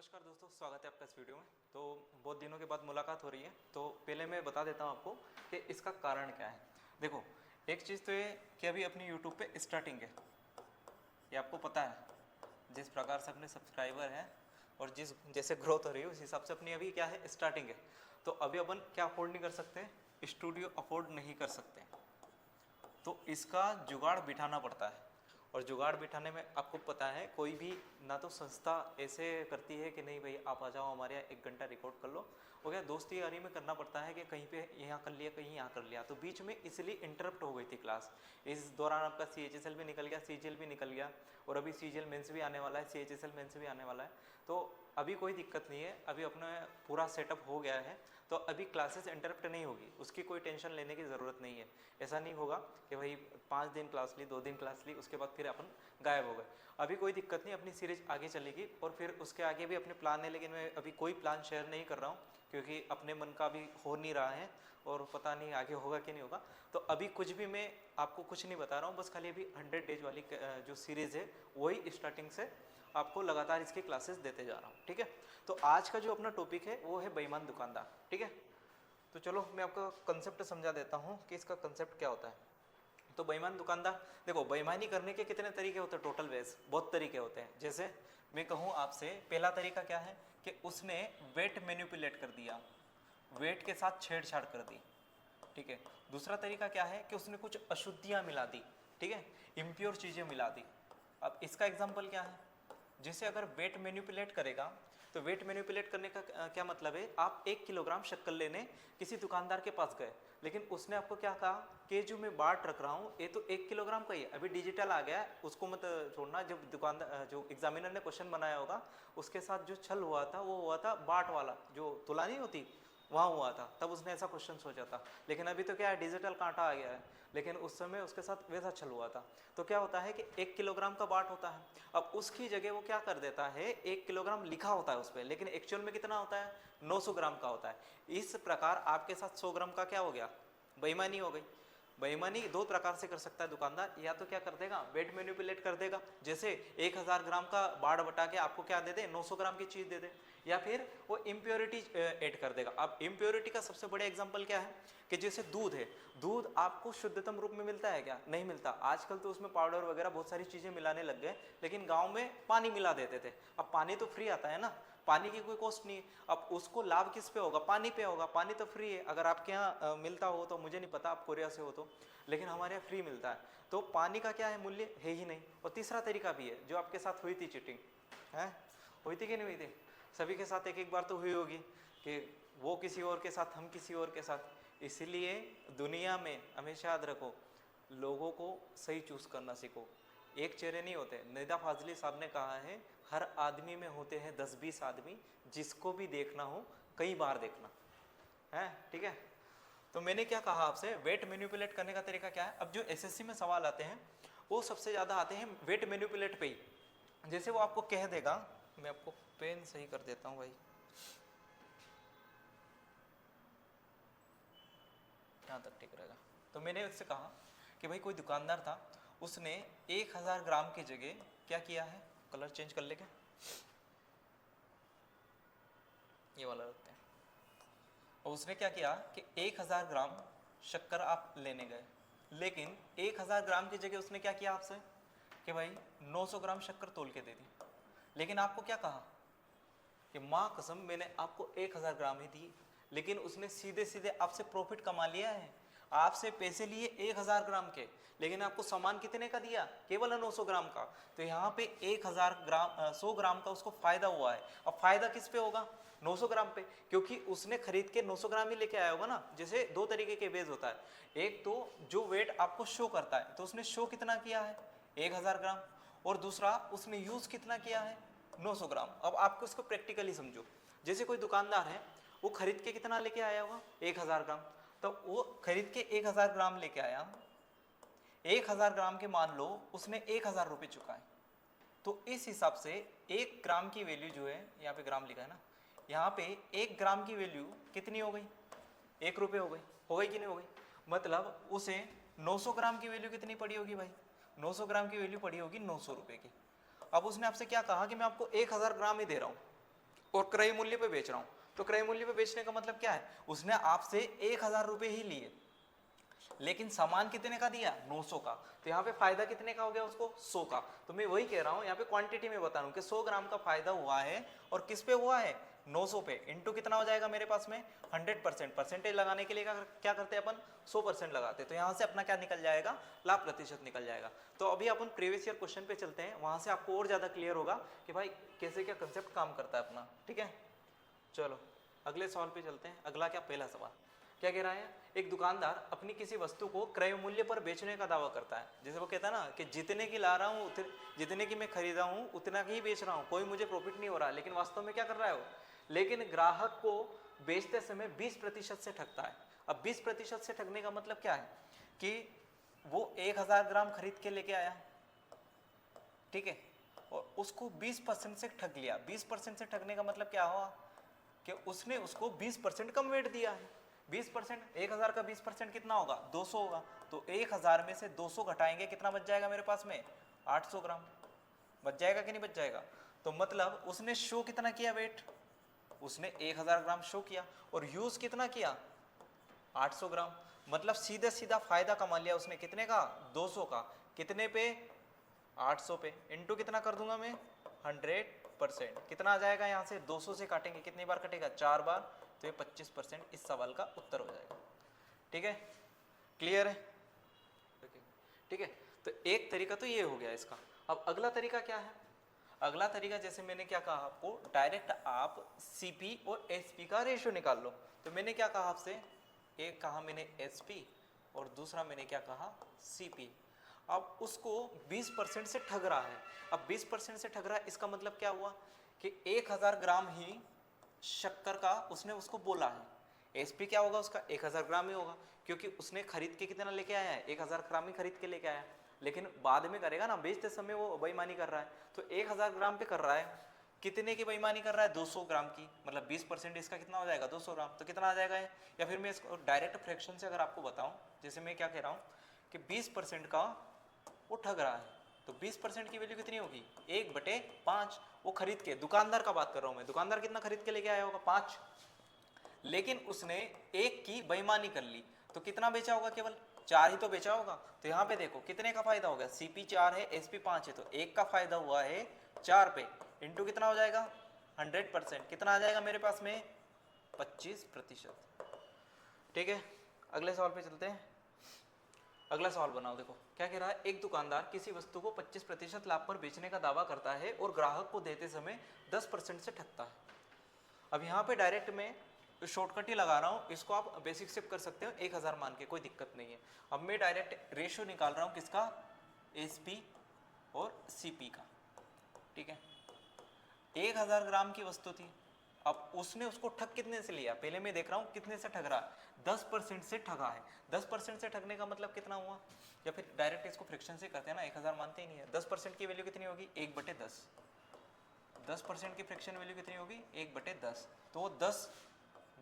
नमस्कार दोस्तों, स्वागत है आपका इस वीडियो में। तो बहुत दिनों के बाद मुलाकात हो रही है, तो पहले मैं बता देता हूँ आपको कि इसका कारण क्या है। देखो, एक चीज़ तो ये कि अभी अपनी यूट्यूब पे स्टार्टिंग है, ये आपको पता है। जिस प्रकार से अपने सब्सक्राइबर हैं और जिस जैसे ग्रोथ हो रही है उस हिसाब से अपनी अभी क्या है, स्टार्टिंग है। तो अभी अपन क्या अफोर्ड नहीं कर सकते, स्टूडियो अफोर्ड नहीं कर सकते, तो इसका जुगाड़ बिठाना पड़ता है। और जुगाड़ बिठाने में आपको पता है, कोई भी ना तो संस्था ऐसे करती है कि नहीं भाई आप आ जाओ हमारे यहाँ 1 घंटा रिकॉर्ड कर लो, हो गया। दोस्ती यारी में करना पड़ता है कि कहीं पे यहाँ कर लिया, कहीं यहाँ कर लिया, तो बीच में इसलिए इंटरप्ट हो गई थी क्लास। इस दौरान आपका CHSL भी निकल गया, CGL भी निकल गया, और अभी CGL मेंस भी आने वाला है, CHSL मेंस भी आने वाला है। तो अभी कोई दिक्कत नहीं है, अभी अपना पूरा सेटअप हो गया है, तो अभी क्लासेस इंटरप्ट नहीं होगी, उसकी कोई टेंशन लेने की ज़रूरत नहीं है। ऐसा नहीं होगा कि भाई 5 दिन क्लास ली, 2 दिन क्लास ली, उसके बाद फिर अपन गायब हो गए। अभी कोई दिक्कत नहीं, अपनी सीरीज आगे चलेगी और फिर उसके आगे भी अपने प्लान है, लेकिन मैं अभी कोई प्लान शेयर नहीं कर रहा हूँ क्योंकि अपने मन का भी हो नहीं रहा है और पता नहीं आगे होगा कि नहीं होगा। तो अभी कुछ भी मैं आपको कुछ नहीं बता रहा हूँ, बस खाली अभी 100 डेज वाली जो सीरीज़ है वही स्टार्टिंग से आपको लगातार इसकी क्लासेस देते जा रहा हूँ, ठीक है। तो आज का जो अपना टॉपिक है वो है बेईमान दुकानदार, ठीक है। तो चलो मैं आपको कंसेप्ट समझा देता हूँ कि इसका कंसेप्ट क्या होता है। तो बेईमान दुकानदार, देखो बेईमानी करने के कितने तरीके होते हैं, टोटल वेज बहुत तरीके होते हैं। जैसे मैं कहूँ आपसे, पहला तरीका क्या है कि उसने वेट मैनिपुलेट कर दिया, वेट के साथ छेड़छाड़ कर दी, ठीक है। दूसरा तरीका क्या है कि उसने कुछ अशुद्धियाँ मिला दी, ठीक है, इम्प्योर चीज़ें मिला दी। अब इसका एग्जाम्पल क्या है, जैसे अगर वेट मैनिपुलेट करेगा, तो वेट मैनिपुलेट करने का क्या मतलब है, आप 1 किलोग्राम शक्कर लेने किसी दुकानदार के पास गए, लेकिन उसने आपको क्या कहा कि जो मैं बाट रख रहा हूँ ये तो 1 किलोग्राम का ही है, अभी डिजिटल आ गया है, उसको मत छोड़ना। जब दुकानदार जो एग्जामिनर ने क्वेश्चन बनाया होगा उसके साथ जो छल हुआ था वो हुआ था बाट वाला, जो तुला नहीं होती वहाँ हुआ था, तब उसने ऐसा क्वेश्चन सोचा था। लेकिन अभी तो क्या है, डिजिटल कांटा आ गया है, लेकिन उस समय उसके साथ वैसा छल हुआ था। तो क्या होता है कि 1 किलोग्राम का बाट होता है, अब उसकी जगह वो क्या कर देता है, 1 किलोग्राम लिखा होता है उस पर, लेकिन एक्चुअल में कितना होता है, 900 ग्राम का होता है। इस प्रकार आपके साथ 100 ग्राम का क्या हो गया, बेईमानी हो गई। बेईमानी 2 प्रकार से कर सकता है दुकानदार, या तो क्या कर देगा, वेट मैनिपुलेट कर देगा, जैसे 1000 ग्राम का बाड़ बटा के आपको क्या दे दे, 900 ग्राम की चीज़ दे दे, या फिर वो इम्प्योरिटी ऐड कर देगा। अब इम्प्योरिटी का सबसे बड़ा एग्जांपल क्या है कि जैसे दूध है, दूध आपको शुद्धतम रूप में मिलता है क्या, नहीं मिलता। आजकल तो उसमें पाउडर वगैरह बहुत सारी चीज़ें मिलाने लग गए, लेकिन गाँव में पानी मिला देते थे। अब पानी तो फ्री आता है ना, पानी की कोई कॉस्ट नहीं है। अब उसको लाभ किस पे होगा, पानी पे होगा, पानी तो फ्री है। अगर आपके यहाँ मिलता हो तो मुझे नहीं पता, आप कोरिया से हो तो, लेकिन हमारे यहाँ फ्री मिलता है, तो पानी का क्या है, मूल्य है ही नहीं। और तीसरा तरीका भी है, जो आपके साथ हुई थी चीटिंग, है हुई थी कि नहीं हुई थी, सभी के साथ एक एक बार तो हुई होगी कि वो किसी और के साथ, हम किसी और के साथ। इसलिए दुनिया में हमेशा याद रखो, लोगों को सही चूज करना सीखो, एक चेहरे नहीं होते। निदा फाजली साहब ने कहा है, हर आदमी में होते हैं 10-20 आदमी, जिसको भी देखना हो कई बार देखना है, ठीक है। तो मैंने क्या कहा आपसे, वेट मैनिपुलेट करने का तरीका क्या है। अब जो SSC में सवाल आते हैं वो सबसे ज़्यादा आते हैं वेट मैनिपुलेट पे ही। जैसे वो आपको कह देगा, मैं आपको पेन सही कर देता हूँ भाई, यहाँ तक ठीक रहेगा। तो मैंने उससे कहा कि भाई कोई दुकानदार था, उसने 1000 ग्राम की जगह क्या किया है, कलर चेंज कर लेके ये वाला रखते हैं। और उसने क्या किया कि 1000 ग्राम शक्कर आप लेने गए, लेकिन 1000 ग्राम की जगह उसने क्या किया आपसे कि भाई 900 ग्राम शक्कर तोल के दे दी। लेकिन आपको क्या कहा कि माँ कसम मैंने आपको 1000 ग्राम ही दी, लेकिन उसने सीधे सीधे आपसे प्रॉफिट कमा लिया है। आपसे पैसे लिए 1000 ग्राम के, लेकिन आपको सामान कितने का दिया, केवल 900 ग्राम का। तो यहाँ पे 1000 ग्राम 100 ग्राम का उसको फायदा हुआ है। अब फायदा किस पे होगा, 900 ग्राम पे, क्योंकि उसने खरीद के 900 ग्राम ही लेके आया होगा ना। जैसे 2 तरीके के बेस होता है, एक तो जो वेट आपको शो करता है, तो उसने शो कितना किया है 1000 ग्राम, और दूसरा उसने यूज कितना किया है 900 ग्राम। अब आपको इसको प्रैक्टिकली समझो, जैसे कोई दुकानदार है, वो खरीद के कितना लेके आया होगा 1000 ग्राम, तो वो खरीद के 1000 ग्राम लेके आया, 1000 ग्राम के मान लो उसने 1000 रुपये चुकाए, तो इस हिसाब से 1 ग्राम की वैल्यू जो है, यहाँ पे ग्राम लिखा है ना, यहाँ पे 1 ग्राम की वैल्यू कितनी हो गई, 1 रुपये हो गई कि नहीं हो गई। मतलब उसे 900 ग्राम की वैल्यू कितनी पड़ी होगी भाई, 900 ग्राम की वैल्यू पड़ी होगी 900 रुपये की। अब उसने आपसे क्या कहा कि मैं आपको 1000 ग्राम ही दे रहा हूँ, और क्रय मूल्य पे बेच रहा हूँ, तो क्रय मूल्य पे बेचने का मतलब क्या है, उसने आपसे 1000 रुपये ही लिए, लेकिन सामान कितने का दिया, 900 का, तो यहाँ पे फायदा कितने का हो गया उसको, 100 का। तो मैं वही कह रहा हूँ यहाँ पे क्वांटिटी में बता रहा हूँ कि 100 ग्राम का फायदा हुआ है, और किस पे हुआ है, 900 पे, इंटू कितना हो जाएगा मेरे पास में 100%। परसेंटेज लगाने के लिए क्या करते हैं अपन, 100% लगाते हैं, तो यहाँ से अपना क्या निकल जाएगा, लाभ प्रतिशत निकल जाएगा। तो अभी अपन प्रीवियस ईयर क्वेश्चन पे चलते हैं, वहां से आपको और ज्यादा क्लियर होगा कि भाई कैसे क्या कंसेप्ट काम करता है अपना, ठीक है। चलो अगले सवाल पे चलते हैं। अगला क्या, पहला सवाल क्या कह रहा है, एक दुकानदार अपनी किसी वस्तु को क्रय मूल्य पर बेचने का दावा करता है। जैसे वो कहता है ना कि जितने की ला रहा हूँ, जितने की मैं खरीदा हूँ उतना की ही बेच रहा हूँ, कोई मुझे प्रॉफिट नहीं हो रहा, लेकिन वास्तव में क्या कर रहा है वो, लेकिन ग्राहक को बेचते समय 20% से ठगता है। अब 20% से ठगने का मतलब क्या है कि वो 1000 ग्राम खरीद के लेके आया, ठीक है, और उसको 20% से ठग लिया। 20% से ठगने का मतलब क्या हुआ कि उसने उसको 20% कम वेट दिया है। 20%, 1000 का 20% कितना होगा, 200 होगा, तो 1000 में से 200 घटाएंगे, कितना बच जाएगा मेरे पास में, 800 ग्राम बच जाएगा कि नहीं बच जाएगा। तो मतलब उसने शो कितना किया वेट, उसने 1000 ग्राम शो किया, और यूज कितना किया, 800 ग्राम, मतलब सीधा सीधा फायदा कमा लिया उसने, कितने का, 200 का, कितने पे, 800 पे, इंटू कितना कर दूंगा मैं, 100%, कितना आ जाएगा यहाँ से, 200 से काटेंगे, कितनी बार कटेगा, 4 बार, तो ये 25% इस सवाल का उत्तर हो जाएगा। ठीक है, क्लियर है, ठीक है। तो एक तरीका तो ये हो गया इसका। अब अगला तरीका क्या है, अगला तरीका जैसे मैंने क्या कहा आपको, डायरेक्ट आप सीपी और एसपी का रेशियो निकाल लो। तो मैंने क्या कहा आपसे, एक कहा मैंने एसपी और दूसरा मैंने क्या कहा, सीपी। अब उसको 20% से ठग रहा है। अब 20% से ठग रहा है, इसका मतलब क्या हुआ कि 1000 ग्राम ही शक्कर का उसने उसको बोला है। एसपी क्या होगा उसका, 1000 ग्राम ही होगा, क्योंकि उसने खरीद के कितना लेके आया है, 1000 ग्राम ही खरीद के लेके आया, लेकिन बाद में करेगा ना, बेचते समय वो बेईमानी कर रहा है। तो 1000 ग्राम पे कर रहा है, कितने की बेईमानी कर रहा है, 200 ग्राम की, मतलब 20% इसका कितना हो जाएगा, 200 ग्राम, तो कितना आ जाएगा है? या फिर मैं इसको डायरेक्ट फ्रैक्शन से अगर आपको बताऊं, जैसे मैं क्या कह रहा हूँ कि 20% का वो ठग रहा है, तो 20% की वैल्यू कितनी होगी, 1/5। वो खरीद के, दुकानदार का बात कर रहा हूं मैं, दुकानदार कितना खरीद के लेके आया होगा, 5, लेकिन उसने 1 की बेईमानी कर ली, तो कितना बेचा होगा, केवल 4 ही तो बेचा होगा। तो यहाँ पे देखो कितने का फायदा हो गया, सीपी 4 है, एसपी 5 है, तो 1 का फायदा हुआ है 4 पे, इंटू कितना हो जाएगा, 100%, कितना आ जाएगा मेरे पास में, 25%। ठीक है, अगले सवाल पे चलते हैं। अगला सवाल बनाओ, देखो क्या कह रहा है, एक दुकानदार किसी वस्तु को 25% लाभ पर बेचने का दावा करता है और ग्राहक को देते समय 10% से ठगता है। अब यहाँ पे डायरेक्ट में शॉर्टकट ही लगा रहा हूँ, इसको आप बेसिक से कर सकते हो 1000 मान के, कोई दिक्कत नहीं है। अब मैं डायरेक्ट रेशियो निकाल रहा हूँ किसका, एसपी और सीपी का, ठीक है। 1000 ग्राम की वस्तु थी, अब उसने उसको ठग कितने से लिया, पहले मैं देख रहा हूँ कितने से ठग रहा है, 10% से ठगा है। 10% से ठगने का मतलब कितना हुआ, या फिर डायरेक्ट इसको फ्रैक्शन से करते हैं ना, 1000 मानते ही नहीं है। 10% की वैल्यू कितनी होगी, 1/10। 10% की फ्रैक्शन वैल्यू कितनी होगी, 1/10। तो वो 10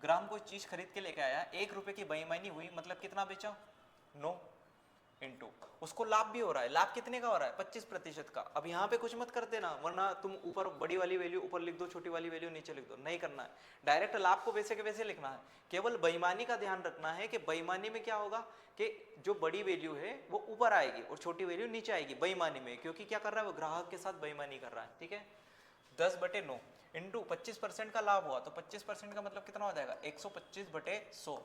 ग्राम कोई चीज खरीद के लेके आया, 1 रुपए की बेईमानी हुई, मतलब कितना बेचा, 9, इंटू उसको लाभ भी हो रहा है। लाभ कितने का हो रहा है, 25% का। अब यहाँ पे कुछ मत कर देना, वरना तुम ऊपर बड़ी वाली वैल्यू ऊपर लिख दो, छोटी वाली वैल्यू नीचे लिख दो, नहीं करना है। डायरेक्ट लाभ को वैसे के वैसे लिखना है। केवल बेईमानी का ध्यान रखना है कि बेईमानी में क्या होगा कि जो बड़ी वैल्यू है वो ऊपर आएगी और छोटी वैल्यू नीचे आएगी बेईमानी में, क्योंकि क्या कर रहा है वो ग्राहक के साथ बेईमानी कर रहा है। ठीक है, 10/9 इंटू 25% का लाभ हुआ, तो 25% का मतलब कितना हो जाएगा, 125/100।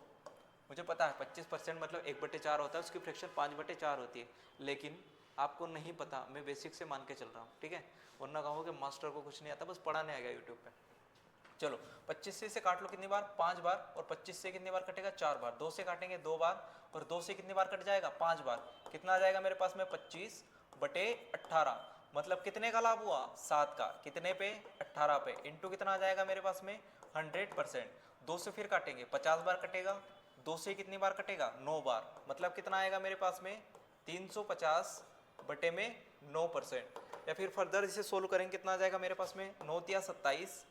मुझे पता है 25% मतलब 1/4 होता है, उसकी फ्रैक्शन 5/4 होती है, लेकिन आपको नहीं पता, मैं बेसिक से मान के चल रहा हूँ, ठीक है। वरना कहो कि मास्टर को कुछ नहीं आता, बस पढ़ाने आ गया यूट्यूब पे। चलो 25 से काट लो कितनी बार, 5 बार, और 25 से कितनी बार कटेगा, 4 बार। 2 से काटेंगे 2 बार, और 2 से कितनी बार कट जाएगा, 5 बार। कितना आ जाएगा मेरे पास में, 25/18, मतलब कितने का लाभ हुआ, 7 का, कितने पे, 18 पे, इंटू कितना आ जाएगा मेरे पास में, 100%। 2 से फिर काटेंगे, 50 बार कटेगा, 2 से कितनी बार कटेगा, 9 बार, मतलब कितना आएगा मेरे पास में, 350/9%। या फिर फर्दर इसे सोल्व करेंगे, कितना आ जाएगा मेरे पास में, 9 × 27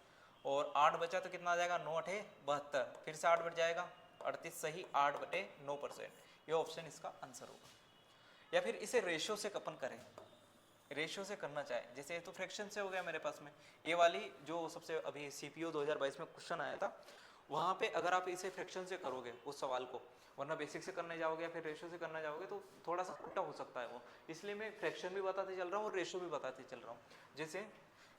और 8 बचा, तो कितना आ जाएगा, 9 × 8 = 72, फिर से 8 बढ़ जाएगा, 38 सही, 8/9%। ये ऑप्शन इसका आंसर होगा। या फिर इसे रेशियो से अपन करें, रेशियो से करना चाहे, जैसे ये तो फ्रैक्शन से हो गया मेरे पास में, ये वाली जो सबसे अभी सीपीओ 2022 में क्वेश्चन आया था वहाँ पे अगर आप इसे फ्रैक्शन से करोगे उस सवाल को, वरना बेसिक से करने जाओगे या फिर रेशियो से करना जाओगे तो थोड़ा सा उल्टा हो सकता है वो, इसलिए मैं फ्रैक्शन भी बताते चल रहा हूँ और रेशियो भी बताते चल रहा हूँ। जैसे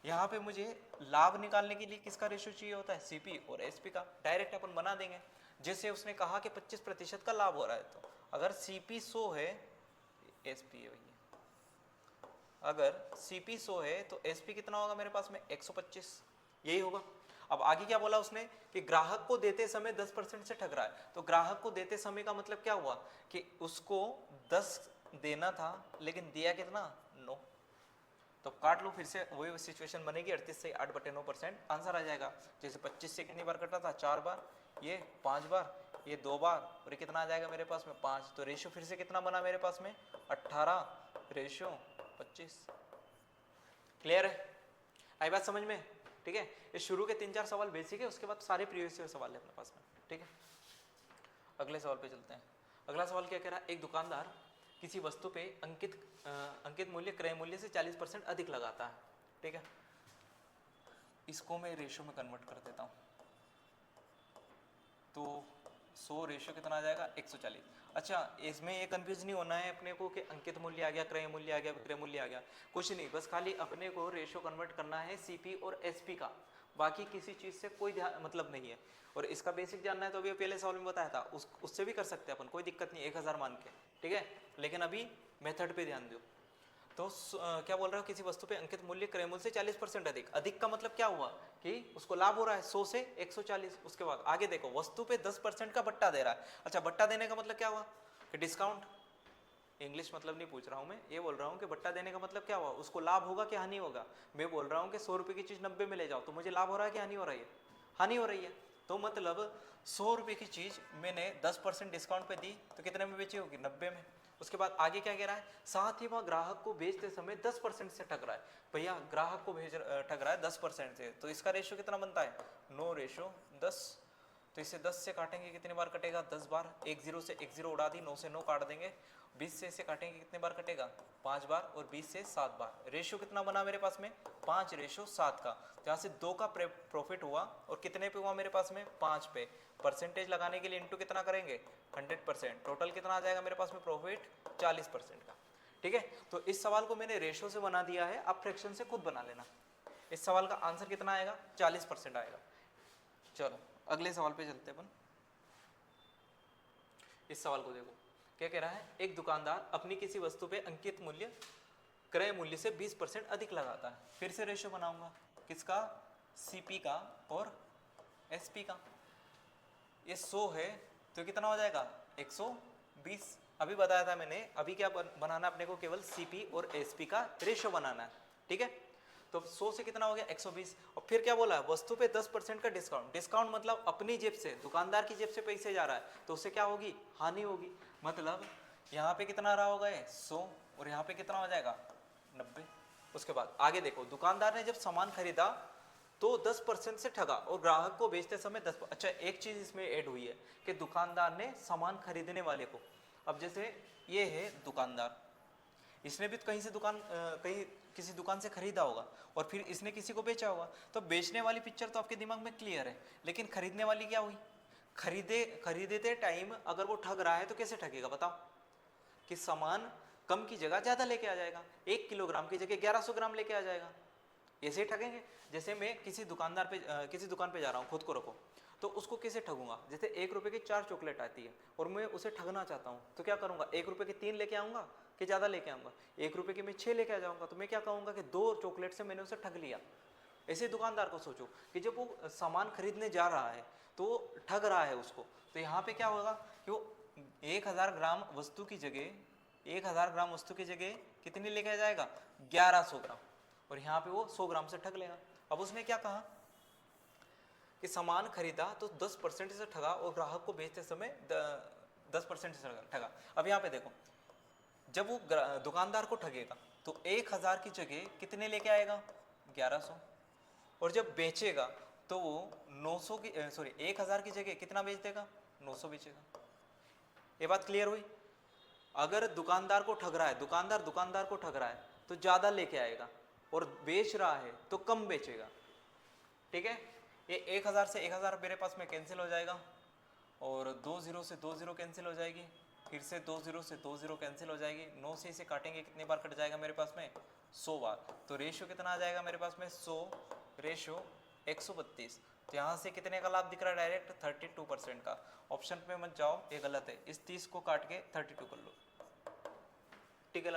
यहाँ पे मुझे लाभ निकालने के लिए किसका रेशियो चाहिए होता है, सीपी और एसपी का, डायरेक्ट अपन बना देंगे। जैसे उसने कहा कि 25% का लाभ हो रहा है, तो अगर सीपी 100 है, एसपी है भैया, अगर सीपी 100 है तो एसपी कितना होगा मेरे पास में 125, यही होगा। अब आगे क्या बोला उसने कि ग्राहक को देते समय 10% से ठग रहा है, तो ग्राहक को देते समय का मतलब क्या हुआ कि उसको 10 देना था लेकिन दिया कितना 9, तो काट लो फिर से वही सिचुएशन बनेगी, 38 से 8/9% आंसर आ जाएगा। जैसे 25 से कितनी बार कटा था, 4 बार, ये 5 बार, ये 2 बार, और ये कितना आ जाएगा मेरे पास में 5, तो रेशियो फिर से कितना बना मेरे पास में 18/25। क्लियर है, आई बात समझ में? ठीक है, ये शुरू के 3-4 सवाल बेसिक है, उसके बाद सारे प्रीवियस ईयर सवाल है अपने पास में। ठीक है, अगले सवाल पे चलते हैं। अगला सवाल क्या कह रहा है, एक दुकानदार किसी वस्तु पे अंकित मूल्य क्रय मूल्य से 40% अधिक लगाता है। ठीक है, इसको मैं रेशियो में कन्वर्ट कर देता हूँ, तो 100 रेशियो कितना आ जाएगा 140। अच्छा, इसमें ये कंफ्यूज नहीं होना है अपने को कि अंकित मूल्य आ गया, क्रय मूल्य आ गया, विक्रय मूल्य आ गया, कुछ नहीं, बस खाली अपने को रेशियो कन्वर्ट करना है सीपी और एसपी का, बाकी किसी चीज से कोई मतलब नहीं है। और इसका बेसिक जानना है तो अभी पहले सवाल में बताया था, उससे भी कर सकते हैं अपन, कोई दिक्कत नहीं, 1000 मान के। ठीक है, लेकिन अभी मेथड पे ध्यान दो। तो क्या बोल रहा है, किसी वस्तु पे अंकित मूल्य क्रय मूल्य से 40% अधिक, अधिक का मतलब क्या हुआ कि उसको लाभ हो रहा है 100 से 140। उसके बाद आगे देखो, वस्तु पे 10% का बट्टा दे रहा है। अच्छा, बट्टा देने का मतलब क्या हुआ कि डिस्काउंट, इंग्लिश मतलब नहीं पूछ रहा हूँ मैं, ये बोल रहा हूँ कि बट्टा देने का मतलब क्या हुआ, उसको लाभ होगा कि हानि होगा। मैं बोल रहा हूँ कि 100 रुपये की चीज़ 90 में ले जाओ, तो मुझे लाभ हो रहा है कि हानि हो रही है, हानि हो रही है। तो मतलब 100 रुपये की चीज़ मैंने 10% डिस्काउंट पे दी तो कितने में बेची होगी, 90 में। उसके बाद आगे क्या कह रहा है, साथ ही वह ग्राहक को बेचते समय 10% से ठग रहा है। भैया ग्राहक को ठग रहा है 10% से, तो इसका रेशियो कितना बनता है 9/10। तो इसे 10 से काटेंगे कितनी बार कटेगा, 10 बार, 1 0 से 1 0 उड़ा दी, 9 से 9 काट देंगे, 20 से इसे काटेंगे कितने बार कटेगा 5 बार, और 20 से 7 बार। रेशियो कितना बना मेरे पास में 5/7 का, जहाँ से 2 का प्रॉफिट हुआ और कितने पे हुआ मेरे पास में 5 पे। परसेंटेज लगाने के लिए इंटू कितना करेंगे 100%, टोटल कितना आ जाएगा मेरे पास में प्रॉफिट 40% का। ठीक है, तो इस सवाल को मैंने रेशियो से बना दिया है, आप फ्रैक्शन से खुद बना लेना। इस सवाल का आंसर कितना आएगा 40% आएगा। चलो अगले सवाल पे चलते हैं अपन। इस सवाल को देखो, क्या कह रहा है, एक दुकानदार अपनी किसी वस्तु पे अंकित मूल्य क्रय मूल्य से 20% अधिक लगाता है। फिर से रेशियो बनाऊंगा, किसका, सीपी का और एसपी का। ये 100 है तो कितना हो जाएगा 120। अभी बताया था मैंने, अभी क्या बनाना अपने को, केवल सीपी और एसपी का रेशियो बनाना है। ठीक है, तो 100 से कितना हो गया 120। और फिर क्या बोला, वस्तु पे 10% का डिस्काउंट। डिस्काउंट मतलब अपनी जेब से, दुकानदार की जेब से पैसे जा रहा है, तो उससे क्या होगी, हानि होगी। मतलब यहाँ पे कितना रहा होगा 100 और यहाँ पे कितना हो जाएगा 90। उसके बाद आगे देखो, दुकानदार ने जब सामान खरीदा तो 10% से ठगा और ग्राहक को बेचते समय 10। अच्छा, एक चीज इसमें ऐड हुई है कि दुकानदार ने सामान खरीदने वाले को, अब जैसे ये है दुकानदार, इसने भी कहीं से कहीं किसी दुकान से खरीदा होगा और फिर इसने किसी को बेचा होगा, तो बेचने वाली पिक्चर तो आपके दिमाग में क्लियर है, लेकिन खरीदने वाली क्या हुई, खरीदते टाइम अगर वो ठग रहा है तो कैसे ठगेगा बताओ, कि सामान कम की जगह ज्यादा लेके आ जाएगा, 1 किलोग्राम की जगह 1100 ग्राम लेके आ जाएगा, ऐसे ही ठगेंगे। जैसे मैं किसी दुकान पे जा रहा हूँ, खुद को रखो, तो उसको कैसे ठगूंगा, जैसे 1 रुपए की 4 चॉकलेट आती है और मैं उसे ठगना चाहता हूँ, तो क्या करूंगा, 1 रुपए की 3 लेके आऊंगा कि ज्यादा लेके आऊंगा, 1 रुपए की मैं 6 लेके आ जाऊंगा, तो मैं क्या कहूंगा कि 2 चॉकलेट से मैंने उसे ठग लिया। ऐसे दुकानदार को सोचो कि जब वो सामान खरीदने जा रहा है तो ठग रहा है उसको, तो यहाँ पे क्या होगा कि वो 1000 ग्राम वस्तु की जगह कितनी लेके आ जाएगा 1100 ग्राम, और यहाँ पे वो 100 ग्राम से ठग लेगा। अब उसने क्या कहा कि सामान खरीदा तो 10% से ठगा और ग्राहक को बेचते समय 10% से ठगा। अब यहाँ पे देखो, जब वो दुकानदार को ठगेगा तो 1000 की जगह कितने लेके आएगा 1100, और जब बेचेगा तो वो 1000 की जगह कितना बेच देगा 900 बेचेगा। ये बात क्लियर हुई। अगर दुकानदार को ठग रहा है, दुकानदार को ठग रहा है, तो ज़्यादा लेके आएगा, और बेच रहा है तो कम बेचेगा। ठीक है, ये 1000 से 1000 मेरे पास में कैंसिल हो जाएगा, और 20 से 20 कैंसिल हो जाएगी, फिर से 20 से 20 कैंसिल हो जाएगी। 9 से इसे काटेंगे कितनी बार कट जाएगा मेरे पास में 100 बार। तो रेशियो कितना आ जाएगा मेरे पास में 100 रेशियो 132। तो यहाँ से कितने का लाभ दिख रहा है डायरेक्ट 32% का। ऑप्शन पे मत जाओ, ये गलत है। इस 30 को काट के 32 कर लो। ठीक है,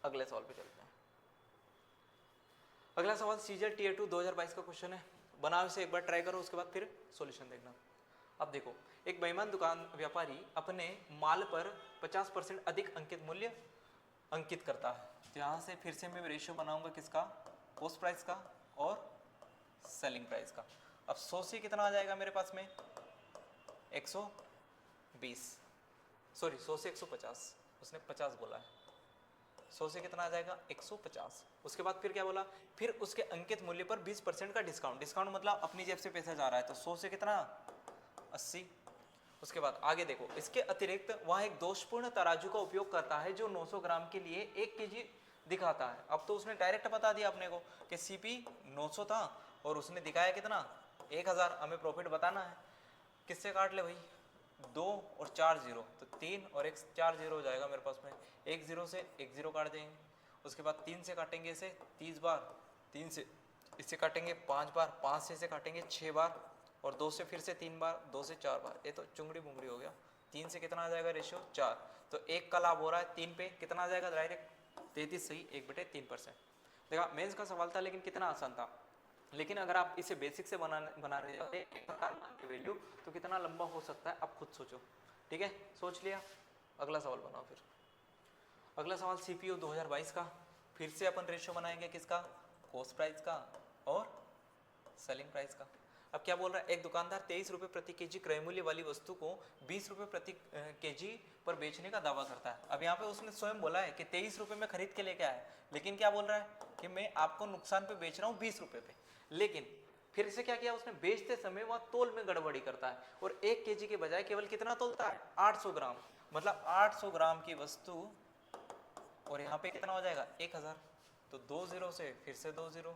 अगले सवाल पे चलते हैं। अगला सवाल सीजल टीयर 2 2022 का क्वेश्चन है। बनाओ इसे एक बार ट्राई करो, उसके बाद फिर सॉल्यूशन देखना। अब देखो, एक बेईमान दुकान व्यापारी अपने माल पर 50% अधिक अंकित मूल्य अंकित करता है। तो यहाँ से फिर से मैं रेशियो बनाऊंगा किसका, कॉस्ट प्राइस का और सेलिंग प्राइस का। अब 100 से कितना आ जाएगा मेरे पास में 120, सॉरी 100 से 150, उसने 50 बोला है। 100 से कितना आ जाएगा 150। उसके बाद फिर क्या बोला, फिर उसके अंकित मूल्य पर 20% का डिस्काउंट। डिस्काउंट मतलब अपनी जेब से पैसा जा रहा है, तो 100 से कितना 80। उसके बाद आगे देखो, इसके अतिरिक्त वह एक दोषपूर्ण तराजू का उपयोग करता है जो 900 ग्राम के लिए 1 kg दिखाता है। अब तो उसने डायरेक्ट बता दिया अपने को कि सीपी 900 था और उसने दिखाया कितना 1000। हमें प्रॉफिट बताना है, किससे काट ले भाई 2 और 4 जीरो, तो 3 और 1 4 जीरो हो जाएगा मेरे पास में। 1 0 से 1 0 काट देंगे। उसके बाद 3 से काटेंगे इसे 30 बार, 3 से इससे काटेंगे 5 बार, 5 से इसे काटेंगे 6 बार, और 2 से फिर से 3 बार, 2 से 4 बार। ये तो चुंगड़ी बुंगड़ी हो गया। 3 से कितना आ जाएगा रेशियो 4, तो 1 का लाभ हो रहा है 3 पे, कितना आ जाएगा डायरेक्ट 33 सही 1/3%। देखा मेंस का सवाल था लेकिन कितना आसान था। लेकिन अगर आप इसे बेसिक से बना रहे हैं वैल्यू, तो कितना लंबा हो सकता है आप खुद सोचो। ठीक है, सोच लिया, अगला सवाल बनाओ। फिर अगला सवाल सीपीयू 2022 का। फिर से अपन रेशियो बनाएंगे किसका, कॉस्ट प्राइस का और सेलिंग प्राइस का। अब क्या बोल रहा है, एक दुकानदार 23 रुपये प्रति केजी क्रय मूल्य वाली वस्तु को 20 रुपये प्रति केजी पर बेचने का दावा करता है। अब यहाँ पे उसने स्वयं बोला है कि 23 रुपये में खरीद के लेके आया, लेकिन क्या बोल रहा है कि मैं आपको नुकसान पे बेच रहा हूँ 20 रुपये पे। लेकिन फिर से क्या किया उसने, बेचते समय वह तोल में गड़बड़ी करता है और 1 केजी के बजाय केवल कितना तोलता है 800 ग्राम। मतलब 800 ग्राम की वस्तु, और यहाँ पे कितना हो जाएगा 1000। तो 2 0 से फिर से 2 0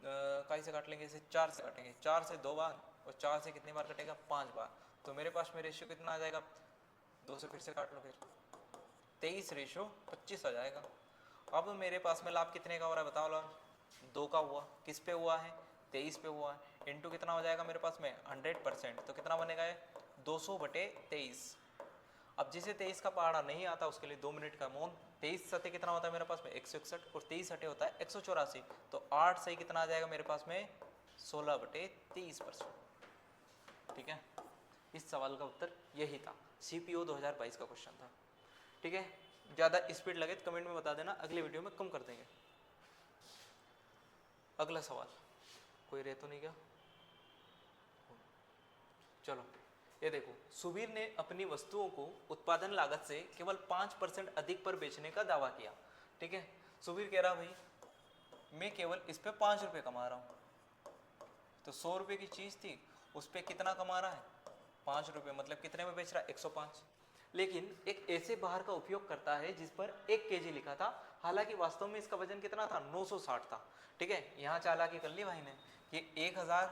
कहीं से काट लेंगे इसे, 4 से काटेंगे, 4 से 2 बार, और 4 से कितनी बार कटेगा 5 बार। तो मेरे पास में रेशियो कितना आ जाएगा, 2 से फिर से काट लो, फिर 23 रेशियो 25 आ जाएगा। अब मेरे पास में लाभ कितने का हो रहा है बताओ लाभ, 2 का हुआ। किस पे हुआ है 23 पे हुआ है। इनटू कितना हो जाएगा मेरे पास में 100%, तो कितना बनेगा ये 200/23। अब जिसे 23 का पहाड़ा नहीं आता उसके लिए 2 मिनट का मौन। 23 सते कितना होता है मेरे पास में 161, और 23 हटे होता है 184। तो 8 सही कितना आ जाएगा मेरे पास में 16/30%। ठीक है, इस सवाल का उत्तर यही था। सीपीओ 2022 का क्वेश्चन था। ठीक है, ज़्यादा स्पीड लगे तो कमेंट में बता देना, अगले वीडियो में कम कर देंगे। अगला सवाल, कोई रह तो नहीं गया, चलो ये देखो, सुबीर ने अपनी वस्तुओं को उत्पादन लागत से केवल 5% अधिक पर बेचने का दावा किया। ठीक है, सुबीर कह रहा भाई मैं केवल इस पे 5 रुपये कमा रहा हूँ। तो 100 रुपये की चीज़ थी, उस पर कितना कमा रहा है 5 रुपये, मतलब कितने में बेच रहा है 105। लेकिन एक ऐसे बाहर का उपयोग करता है जिस पर 1 केजी लिखा था, हालांकि वास्तव में इसका वजन कितना था 960 था। ठीक है, यहाँ चालाकी कर ली भाई ने कि 1000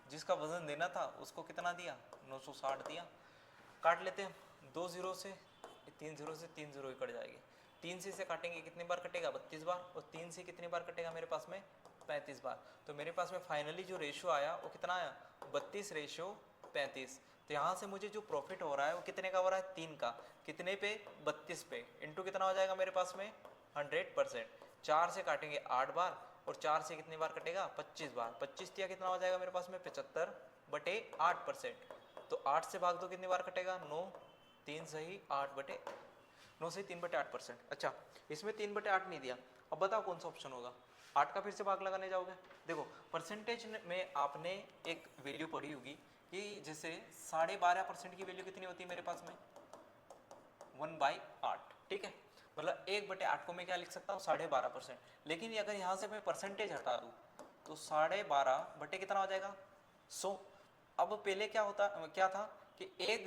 जिसका वजन देना था उसको कितना दिया 960 दिया। काट लेते हैं 2 0 से 3 0 से 3 0 ही कट जाएगी। 3 से काटेंगे कितनी बार कटेगा 32 बार, और 3 से कितनी बार कटेगा मेरे पास में 35 बार। तो मेरे पास में फाइनली जो रेशियो आया वो कितना आया 32 रेशियो 35। तो यहाँ से मुझे जो प्रॉफिट हो रहा है वो कितने का हो रहा है 3 का, कितने पे 32 पे, इंटू कितना हो जाएगा मेरे पास में 100%। 4 से काटेंगे 8 बार, और 4 से कितनी बार कटेगा 25 बार। 25 दिया कितना हो जाएगा मेरे पास में 75/8%। तो 8 से भाग दो कितनी बार कटेगा 9, 3 सही 9 से 3/8%। अच्छा, इसमें 3/8 नहीं दिया, अब बताओ कौन सा ऑप्शन होगा। 8 का फिर से भाग लगाने जाओगे, देखो परसेंटेज में आपने एक वैल्यू पढ़ी होगी कि जैसे 12.5% की वैल्यू कितनी होती है मेरे पास में 1/8। ठीक है, मतलब 1/8 को मैं क्या लिख सकता हूँ 12.5%। लेकिन अगर यहाँ से मैं परसेंटेज हटा दूँ तो 12.5 कितना हो जाएगा 100। अब पहले क्या था कि एक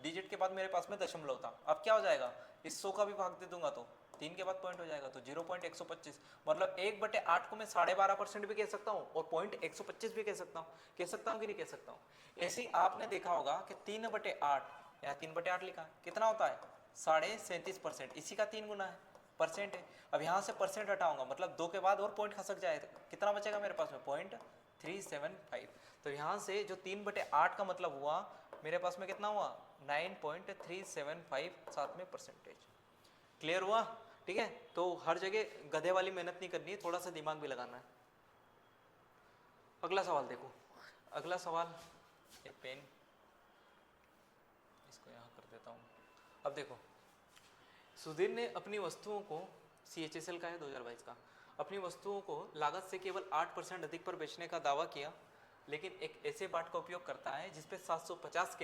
डिजिट के बाद मेरे पास में दशमलव था, अब क्या हो जाएगा इस 100 का भी भाग दे दूंगा तो 3 के बाद पॉइंट हो जाएगा तो 0.125, मतलब 1/8 को मैं 12.5% भी कह सकता हूँ और 0.125 भी कह सकता हूँ कि नहीं कह सकता हूँ। ऐसे ही आपने देखा होगा कि 3/8, यहाँ 3/8 लिखा है, कितना होता है 37.5%, इसी का 3 गुना है, परसेंट है। अब यहाँ से परसेंट हटाऊंगा मतलब 2 के बाद और पॉइंट खसक जाएगा, कितना बचेगा मेरे पास में 0.375। तो यहाँ से जो 3/8 का मतलब हुआ मेरे पास में कितना हुआ 9.375 साथ में परसेंटेज। क्लियर हुआ? ठीक है, तो हर जगह गधे वाली मेहनत नहीं करनी है, थोड़ा सा दिमाग भी लगाना है। अगला सवाल देखो, अगला सवाल, एक पेन इसको यहाँ कर देता हूँ। अब देखो, सुधीर ने अपनी वस्तुओं को, CHSL का है 2022 का, अपनी वस्तुओं को लागत से केवल 8% अधिक पर बेचने का दावा किया, लेकिन एक ऐसे बाट का उपयोग करता है जिसपे 750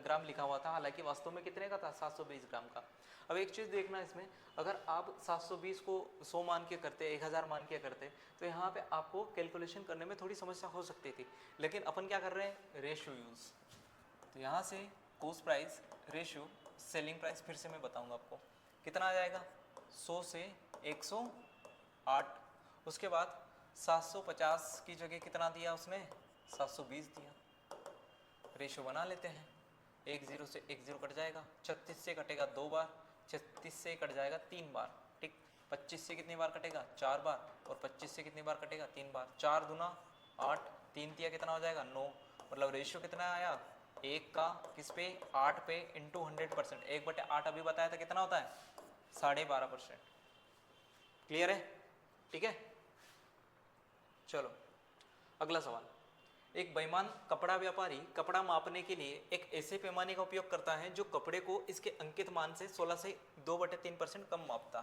ग्राम लिखा हुआ था, हालांकि वास्तव में कितने का था 720 ग्राम का। अब एक चीज़ देखना इसमें, अगर आप 720 को 100 मान के करते, 1000 मान के करते, तो यहाँ पे आपको कैलकुलेशन करने में थोड़ी समस्या हो सकती थी, लेकिन अपन क्या कर रहे हैं, रेशियो यूज़। तो यहाँ से cost price ratio selling price फिर से मैं बताऊँगा आपको कितना आ जाएगा, 100 से 108, उसके बाद 750 की जगह कितना दिया उसने, 720 दिया। रेशियो बना लेते हैं, 10 से 10 कट जाएगा, 36 से कटेगा 2 बार, 36 से कट जाएगा 3 बार, ठीक। 25 से कितनी बार कटेगा 4 बार, और 25 से कितनी बार कटेगा 3 बार, 4 दूना 8, 3 तिया कितना हो जाएगा 9, मतलब रेशियो कितना आया, 1 का किस पे 8 पे इंटू 100%, 1/8 अभी बताया था कितना होता है 12.5%। क्लियर है? ठीक है, चलो अगला सवाल। एक बेईमान कपड़ा व्यापारी कपड़ा मापने के लिए एक ऐसे पैमाने का उपयोग करता है जो कपड़े को इसके अंकित मान से 16 से 2/3% कम मापता,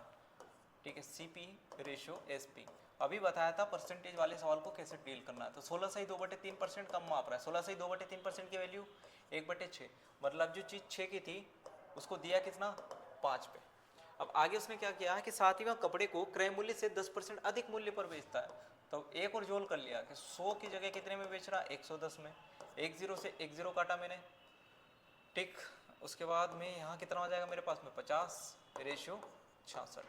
ठीक है। CP रेशियो SP अभी बताया था परसेंटेज वाले सवाल को कैसे डील करना है, तो 16 से 2/3% कम माप रहा है, 16 से 2/3% की वैल्यू 1/6, मतलब जो चीज़ 6 की थी उसको दिया कितना 5 पे। अब आगे उसने क्या किया है कि साथ ही वह कपड़े को क्रय मूल्य से 10% अधिक मूल्य पर बेचता है, तो एक और जोल कर लिया कि 100 की जगह कितने में बेच रहा है 110 में, 10 से 10 काटा मैंने, ठीक। उसके बाद में यहाँ कितना हो जाएगा मेरे पास में 50 रेशियो 66।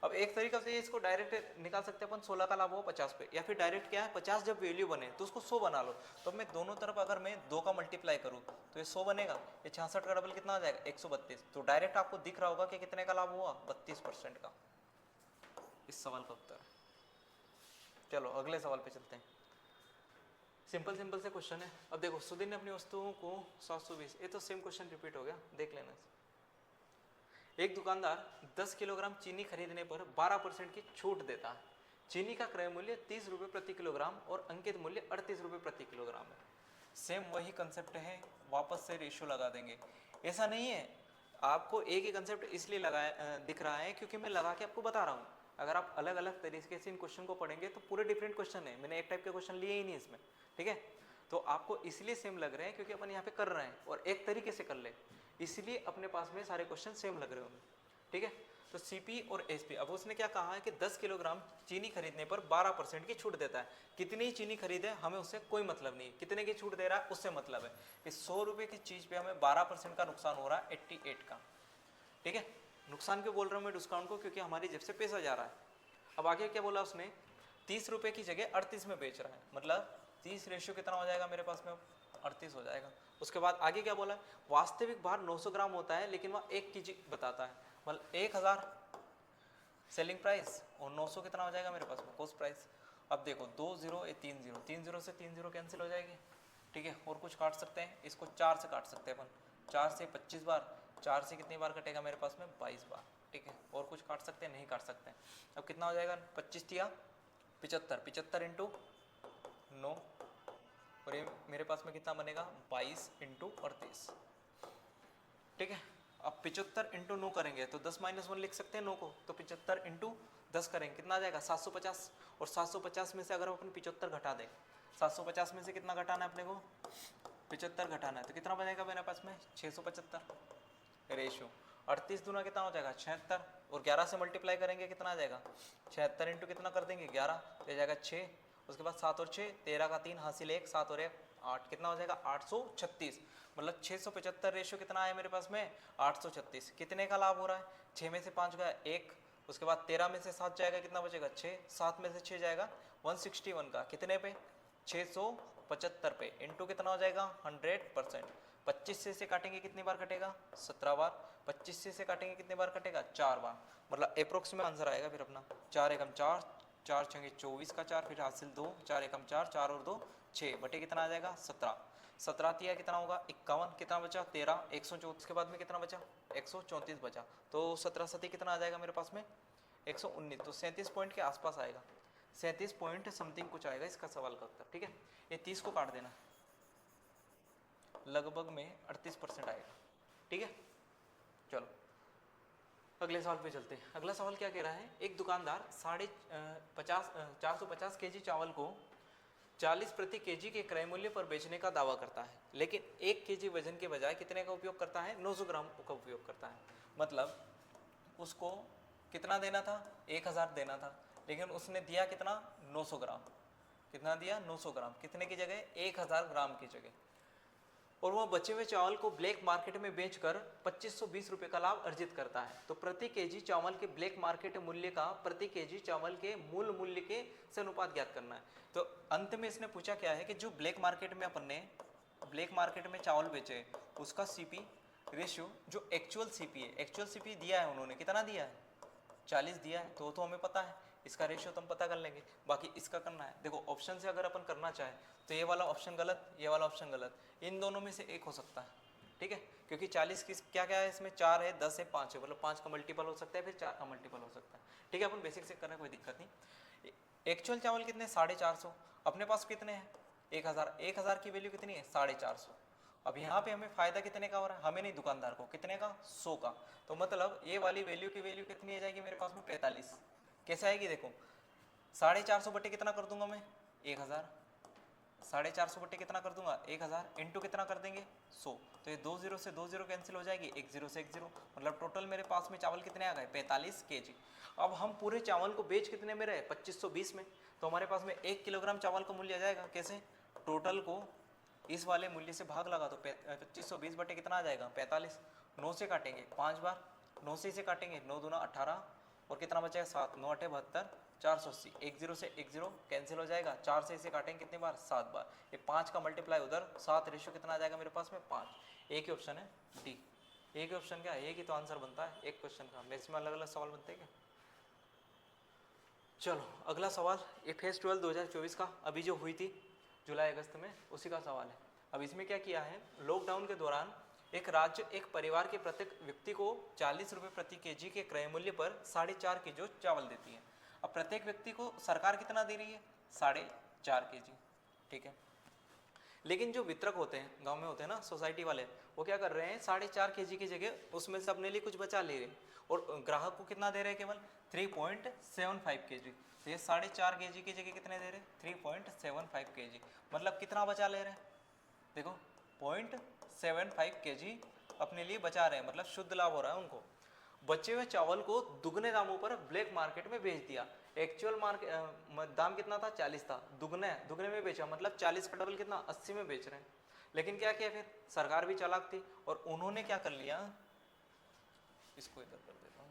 अब एक तरीका से इसको डायरेक्ट निकाल सकते हैं अपन, 16 का लाभ हो 50 पे, या फिर डायरेक्ट क्या है 50 जब वैल्यू बने तो उसको 100 बना लो, तो मैं दोनों तरफ अगर मैं 2 का मल्टीप्लाई करूँ तो ये 100 बनेगा, ये 66 का डबल कितना आ जाएगा 132, तो डायरेक्ट आपको दिख रहा होगा कि कितने का लाभ हुआ 32% का। इस सवाल का उत्तर। चलो अगले सवाल पे चलते हैं, सिंपल से क्वेश्चन है। अब देखो, सुधीर ने अपनी वस्तुओं को 720, ये तो सेम क्वेश्चन रिपीट हो गया, देख लेना। एक दुकानदार 10 किलोग्राम चीनी खरीदने पर 12% की छूट देता है। चीनी का क्रय मूल्य 30 रुपये प्रति किलोग्राम और अंकित मूल्य 38 रुपये प्रति किलोग्राम है। सेम वही कंसेप्ट है, वापस से रेशियो लगा देंगे। ऐसा नहीं है, आपको एक ही कंसेप्ट इसलिए लगाया दिख रहा है क्योंकि मैं लगा के आपको बता रहा हूँ। अगर आप अलग अलग तरीके से इन क्वेश्चन को पढ़ेंगे तो पूरे डिफरेंट क्वेश्चन है, मैंने एक टाइप के क्वेश्चन लिए ही नहीं इसमें, ठीक है। तो आपको इसलिए सेम लग रहे हैं क्योंकि अपन यहाँ पे कर रहे हैं और एक तरीके से कर ले, इसलिए अपने पास में सारे क्वेश्चन सेम लग रहे होंगे, ठीक है। तो CP और SP, अब उसने क्या कहा है कि 10 किलोग्राम चीनी खरीदने पर 12% की छूट देता है। कितनी चीनी खरीदे हमें उससे कोई मतलब नहीं, कितने की छूट दे रहा है उससे मतलब है कि 100 रुपये की चीज़ पे हमें 12% का नुकसान हो रहा है 88 का, ठीक है। नुकसान क्यों बोल रहा हूँ मैं डिस्काउंट को, क्योंकि हमारी जेब से पैसा जा रहा है। अब आगे क्या बोला उसने, 30 रुपये की जगह 38 में बेच रहा है, मतलब 30 रेशियो कितना हो जाएगा मेरे पास में 38 हो जाएगा। उसके बाद आगे क्या बोला, वास्तविक भार 900 ग्राम होता है लेकिन वह 1 kg बताता है, मतलब 1000 सेलिंग प्राइस और 900 कितना हो जाएगा मेरे पास में कॉस्ट प्राइस। अब देखो 2 0 3 0, 3 0 से 3 0 कैंसिल हो जाएगी, ठीक है। और कुछ काट सकते हैं, इसको 4 से काट सकते हैं अपन, 4 से 25 बार, 4 से कितनी बार कटेगा मेरे पास में 22 बार, ठीक है। और कुछ काट सकते हैं, नहीं काट सकते हैं। अब कितना हो जाएगा 25 या 75, 75 इंटू 9, और ये मेरे पास में कितना बनेगा 22 इंटू 38, ठीक है। अब 75 इंटू 9 करेंगे तो 10 - 1 लिख सकते हैं 9 को, तो 75 इंटू 10 करेंगे कितना आ जाएगा 750, और 750 में से अगर हम अपने 75 घटा दें, 750 में से कितना घटाना है अपने को 75 घटाना है, तो कितना बनेगा मेरे पास में 675 रेशियो। 38 दूना कितना हो जाएगा 76, और 11 से मल्टीप्लाई करेंगे कितना आ जाएगा 76 इंटू कितना कर देंगे 11, तो जाएगा 6, उसके बाद 7 और 6 13 का 3 हासिल 1, 7 और 1 8, कितना हो जाएगा 836, मतलब 675 रेशियो कितना आया मेरे पास में 836। कितने का लाभ हो रहा है, 6 में से 5 गया 1, उसके बाद 13 में से 7 जाएगा, कितना बचेगा 6, 7 में से 6 जाएगा 161 का, कितने पे 675 पे, इंटू कितना हो जाएगा 100%। 25 से काटेंगे कितनी बार कटेगा 17 बार, 25 से काटेंगे कितनी बार कटेगा 4 बार, मतलब अप्रोक्सीमेट आंसर आएगा फिर अपना 4 एकम 4, 4 छंगे 24 का 4, फिर हासिल 2, 4 एकम 4, 4 और 2 6 बटे कितना आ जाएगा 17, 17 तिया कितना होगा 51, कितना बचा 13, 134 के बाद में कितना बचा 134 बचा, तो 17 सती कितना आ जाएगा मेरे पास में 119, तो 37 पॉइंट के आसपास आएगा, 37 पॉइंट समथिंग कुछ आएगा इसका सवाल का उत्तर। ठीक है, ये 30 को काट देना, लगभग में 38% आएगा। ठीक है, चलो अगले सवाल पे चलते हैं। अगला सवाल क्या कह रहा है, एक दुकानदार 450 केजी चावल को 40 प्रति केजी के क्रय मूल्य पर बेचने का दावा करता है, लेकिन 1 केजी वजन के बजाय कितने का उपयोग करता है 900 ग्राम का उपयोग करता है। मतलब उसको कितना देना था 1000 देना था, लेकिन उसने दिया कितना 900 ग्राम, कितना दिया 900 ग्राम, कितने की जगह 1000 ग्राम की जगह, और वह बचे हुए चावल को ब्लैक मार्केट में बेचकर 2520 रुपये का लाभ अर्जित करता है। तो प्रति केजी चावल के ब्लैक मार्केट मूल्य का प्रति केजी चावल के मूल मूल्य के से अनुपात ज्ञात करना है। तो अंत में इसने पूछा क्या है कि जो ब्लैक मार्केट में अपन ने ब्लैक मार्केट में चावल बेचे उसका सीपी रेशियो जो एक्चुअल सीपी है, एक्चुअल सीपी दिया है उन्होंने, कितना दिया है 40 दिया है, तो हमें पता है इसका रेशियो तो हम पता कर लेंगे, बाकी इसका करना है। देखो ऑप्शन से अगर अपन करना चाहे तो ये वाला ऑप्शन गलत, ये वाला ऑप्शन गलत, इन दोनों में से एक हो सकता है। ठीक है, क्योंकि 40 की क्या क्या है इसमें 4 है 10 है 5 है, मतलब 5 का मल्टीपल हो सकता है, फिर 4 का मल्टीपल हो सकता है। ठीक है, अपन बेसिक से करना कोई दिक्कत नहीं। एक्चुअल चावल कितने 450, अपने पास कितने हैं 1000, 1000 की वैल्यू कितनी है 450। अब यहाँ पे हमें फायदा कितने का हो रहा है, हमें नहीं दुकानदार को, कितने का 100 का, तो मतलब ये वाली वैल्यू की वैल्यू कितनी आ जाएगी मेरे पास में 45। कैसे आएगी देखो 450 बटे कितना कर दूंगा मैं 1000, 450 बटे कितना कर दूंगा 1000 इंटू कितना कर देंगे 100, तो ये 2 0 से 2 0 कैंसिल हो जाएगी, 1 0 से 1 0, मतलब टोटल मेरे पास में चावल कितने आ गए 45 केजी। अब हम पूरे चावल को बेच कितने में रहे 2520 में, तो हमारे पास में 1 किलोग्राम चावल का मूल्य आ जाएगा, कैसे टोटल को इस वाले मूल्य से भाग लगा तो 2520 बटे कितना आ जाएगा 45, 9 से काटेंगे 5 बार, 9 से काटेंगे 9 दूना 18 और कितना बचेगा 7, 9 8 72, 480, 1 0 से 1 0 कैंसिल हो जाएगा, 4 से इसे काटेंगे कितने बार 7 बार, ये 5 का मल्टीप्लाई उधर 7 रेशियो कितना आ जाएगा मेरे पास में 5। एक ही ऑप्शन है डी, एक ही ऑप्शन क्या है, एक ही तो आंसर बनता है एक क्वेश्चन का, मैक्सिमम अलग अलग सवाल बनते हैं क्या। चलो अगला सवाल, ये फेज 12 2024 का अभी जो हुई थी जुलाई अगस्त में उसी का सवाल है। अब इसमें क्या किया है, लॉकडाउन के दौरान एक राज्य एक परिवार के प्रत्येक व्यक्ति को 40 रुपये प्रति केजी के क्रय मूल्य पर 4.5 किलो चावल देती है। अब प्रत्येक व्यक्ति को सरकार कितना दे रही है 4.5 केजी। ठीक है, लेकिन जो वितरक होते हैं गांव में होते हैं ना सोसाइटी वाले, वो क्या कर रहे हैं 4.5 केजी की जगह उसमें से अपने लिए कुछ बचा ले रहे हैं और ग्राहक को कितना दे रहे हैं केवल 3.75 केजी। तो ये 4.5 केजी की जगह कितने दे रहे हैं 3.75 केजी, मतलब कितना बचा ले रहे हैं देखो 0.75 केजी अपने लिए बचा रहे हैं, मतलब शुद्ध लाभ हो रहा है उनको। बचे हुए चावल को दुगने दामों पर ब्लैक मार्केट में बेच दिया, एक्चुअल मार्केट दाम कितना था 40 था, दुगने में बेचा, मतलब 40 का डबल कितना 80 में बेच रहे हैं। लेकिन क्या किया फिर सरकार भी चालाक थी और उन्होंने क्या कर लिया, इसको इधर कर देता हूँ,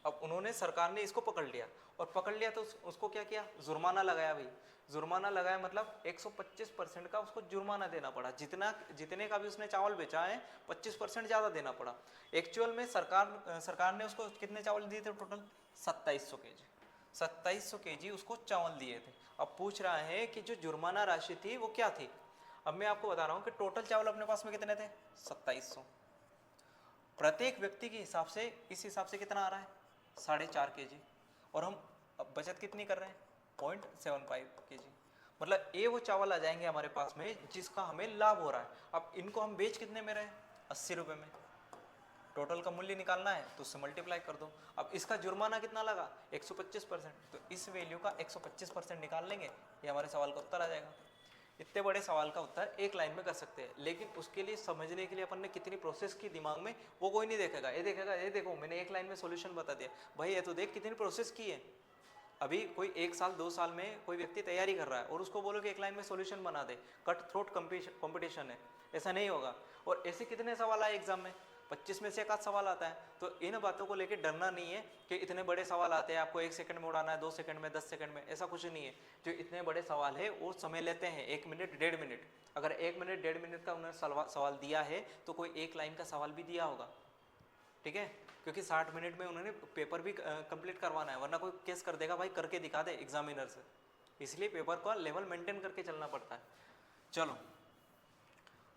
अब उन्होंने सरकार ने इसको पकड़ लिया और पकड़ लिया तो उसको क्या किया जुर्माना लगाया भाई, जुर्माना लगाया मतलब 125% का उसको जुर्माना देना पड़ा, जितने का भी उसने चावल बेचा है 25% ज़्यादा देना पड़ा। एक्चुअल में सरकार ने उसको कितने चावल दिए थे टोटल 2700 केजी, 2700 केजी उसको चावल दिए थे। अब पूछ रहा है कि जो जुर्माना राशि थी वो क्या थी। अब मैं आपको बता रहा हूँ कि टोटल चावल अपने पास में कितने थे 2700, प्रत्येक व्यक्ति के हिसाब से इस हिसाब से कितना आ रहा है 4.5 केजी, और हम अब बचत कितनी कर रहे हैं 0.75 केजी, मतलब ये वो चावल आ जाएंगे हमारे पास में जिसका हमें लाभ हो रहा है। अब इनको हम बेच कितने में रहे 80 रुपये में, टोटल का मूल्य निकालना है तो उससे मल्टीप्लाई कर दो। अब इसका जुर्माना कितना लगा 125%, तो इस वैल्यू का 125% निकाल लेंगे, ये हमारे सवाल का उत्तर आ जाएगा। इतने बड़े सवाल का उत्तर एक लाइन में कर सकते हैं, लेकिन उसके लिए समझने के लिए अपन ने कितनी प्रोसेस की दिमाग में वो कोई नहीं देखेगा, ये देखेगा ये देखो मैंने एक लाइन में सॉल्यूशन बता दिया, भाई ये तो देख कितनी प्रोसेस की है, अभी कोई 1 साल 2 साल में कोई व्यक्ति तैयारी कर रहा है और उसको बोलो कि एक लाइन में सॉल्यूशन बना दे, कट थ्रोट कंपटीशन है, ऐसा नहीं होगा। और ऐसे कितने सवाल आए एग्जाम में, 25 में से एक आध सवाल आता है। तो इन बातों को लेकर डरना नहीं है कि इतने बड़े सवाल आते हैं, आपको 1 सेकंड में उड़ाना है, 2 सेकंड में, 10 सेकंड में, ऐसा कुछ नहीं है। जो इतने बड़े सवाल है वो समय लेते हैं 1 मिनट 1.5 मिनट। अगर 1 मिनट 1.5 मिनट का उन्होंने सवाल दिया है तो कोई एक लाइन का सवाल भी दिया होगा, ठीक है, क्योंकि 60 मिनट में उन्होंने पेपर भी कंप्लीट करवाना है, वरना कोई केस कर देगा भाई करके दिखा दे एग्जामिनर से, इसलिए पेपर का लेवल मेंटेन करके चलना पड़ता है। चलो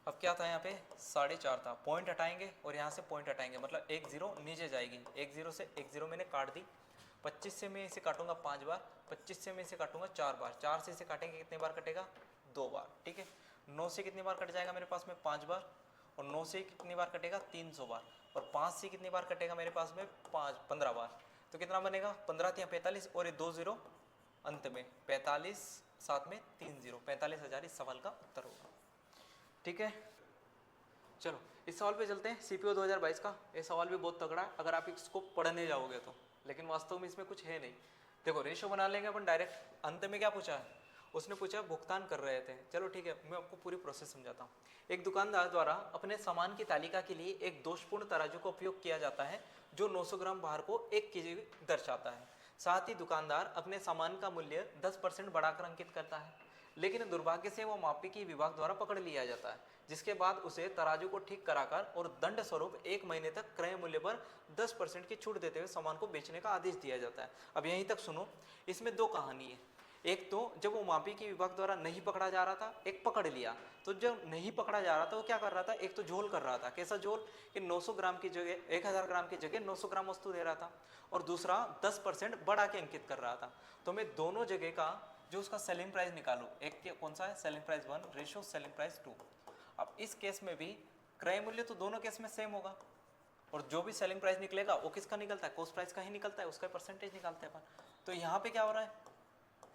अब क्या था यहाँ पे 4.5 था, पॉइंट हटाएंगे और यहाँ से पॉइंट हटाएंगे, मतलब 1 0 नीचे जाएगी, 1 0 से 1 0 मैंने काट दी। 25 से मैं इसे काटूंगा 5 बार, 25 से मैं इसे काटूंगा 4 बार, 4 से इसे काटेंगे कितने बार कटेगा 2 बार, ठीक है। 9 से कितनी बार कट जाएगा मेरे पास में 5 बार, और 9 से कितनी बार कटेगा 300 बार, और 5 से कितनी बार कटेगा मेरे पास में 15 बार। तो कितना बनेगा 15 या 45 और ये 2 0 अंत में 45, साथ में 3 0, 45,000 इस सवाल का उत्तर होगा, ठीक है। चलो इस सवाल पे चलते हैं, सीपीओ 2022 का। ये सवाल भी बहुत तगड़ा है अगर आप इसको पढ़ने जाओगे तो, लेकिन वास्तव में इसमें कुछ है नहीं। देखो रेशो बना लेंगे अपन डायरेक्ट। अंत में क्या पूछा है, उसने पूछा भुगतान कर रहे थे। चलो ठीक है, मैं आपको पूरी प्रोसेस समझाता हूँ। एक दुकानदार द्वारा अपने सामान की तालिका के लिए एक दोषपूर्ण तराजू का उपयोग किया जाता है जो 900 ग्राम भार को 1 केजी दर्शाता है। साथ ही दुकानदार अपने सामान का मूल्य 10% बढ़ाकर अंकित करता है, लेकिन दुर्भाग्य से वो मापिकी विभाग द्वारा पकड़ लिया जाता है, जिसके बाद उसे तराजू को ठीक कराकर और दंड स्वरूप 1 महीने तक क्रय मूल्य पर 10% की छूट देते हुए सामान को बेचने का आदेश दिया जाता है। अब यहीं तक सुनो, इसमें 2 कहानी है। एक तो जब वो मापिकी विभाग द्वारा नहीं पकड़ा जा रहा था, एक पकड़ लिया। तो जब नहीं पकड़ा जा रहा था वो क्या कर रहा था, एक तो झोल कर रहा था। कैसा झोल कि 900 ग्राम की जगह 1000 ग्राम की जगह 900 ग्राम वस्तु दे रहा था, और दूसरा 10% बढ़ा के अंकित कर रहा था। तो मैं दोनों जगह का जो उसका सेलिंग प्राइस निकालूं, एक कौन सा है selling price 1 ratio selling price 2। अब इस केस में भी क्रय मूल्य तो दोनों केस में सेम होगा, और जो भी सेलिंग प्राइस निकलेगा वो किसका निकलता है, कॉस्ट प्राइस का ही निकलता है, उसका परसेंटेज निकालते हैं अपन। तो यहाँ पे क्या हो रहा है,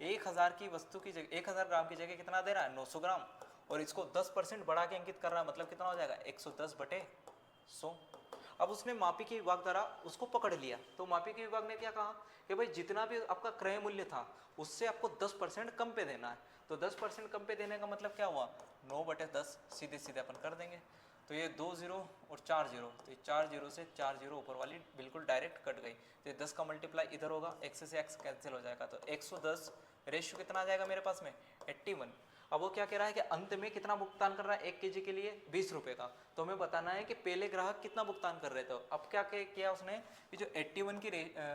1000 की वस्तु की जगह 1000 ग्राम की जगह कितना दे रहा है 900 ग्राम, और इसको 10% बढ़ा के अंकित कर रहा है, मतलब कितना हो जाएगा 110/100। अब उसने मापिकी विभाग द्वारा उसको पकड़ लिया, तो मापिकी विभाग ने क्या कहा कि भाई जितना भी आपका क्रय मूल्य था उससे आपको 10% कम पे देना है। तो 10% कम पे देने का मतलब क्या हुआ, 9/10 सीधे सीधे अपन कर देंगे। तो ये 2 0 और 4 0, तो ये 4 0 से 4 0 ऊपर वाली बिल्कुल डायरेक्ट कट गई। तो ये 10 का मल्टीप्लाई इधर होगा, x से x कैंसिल हो जाएगा, तो 110 रेशियो कितना आ जाएगा मेरे पास में 81। अब वो क्या कह रहा है कि अंत में कितना भुगतान कर रहा है 1 केजी के लिए 20 रुपये का। तो हमें बताना है कि पहले ग्राहक कितना भुगतान कर रहे थे। अब क्या किया उसने कि जो 81 की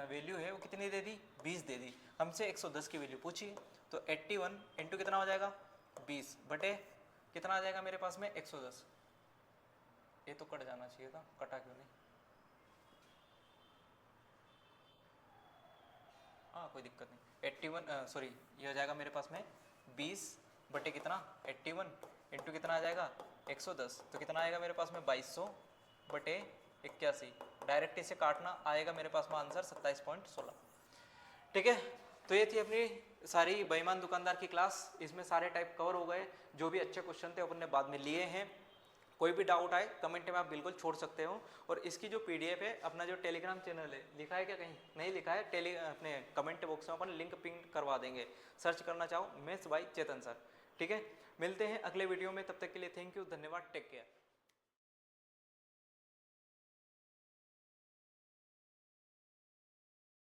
वैल्यू है वो कितनी दे दी 20 दे दी, हमसे 110 की वैल्यू पूछी। तो 81 इंटू कितना हो जाएगा 20 बटे कितना आ जाएगा मेरे पास में 110। ये तो कट जाना चाहिए था, कटा क्यों नहीं, हाँ कोई दिक्कत नहीं। 81 सॉरी ये हो जाएगा मेरे पास में 20 बटे कितना 81 इंटू कितना आ जाएगा 110, तो कितना आएगा मेरे पास में 2200/81। डायरेक्ट इसे काटना आएगा मेरे पास में आंसर 27.16। ठीक है, तो ये थी अपनी सारी बेईमान दुकानदार की क्लास। इसमें सारे टाइप कवर हो गए, जो भी अच्छे क्वेश्चन थे अपन ने बाद में लिए हैं। कोई भी डाउट आए कमेंट में आप बिल्कुल छोड़ सकते हो। और इसकी जो पीडीएफ है, अपना जो टेलीग्राम चैनल है, लिखा है क्या कहीं नहीं लिखा है, अपने कमेंट बॉक्स में अपन लिंक पिन करवा देंगे, सर्च करना चाहो मैथ्स बाय चेतन सर। ठीक है, मिलते हैं अगले वीडियो में, तब तक के लिए थैंक यू, धन्यवाद, टेक केयर।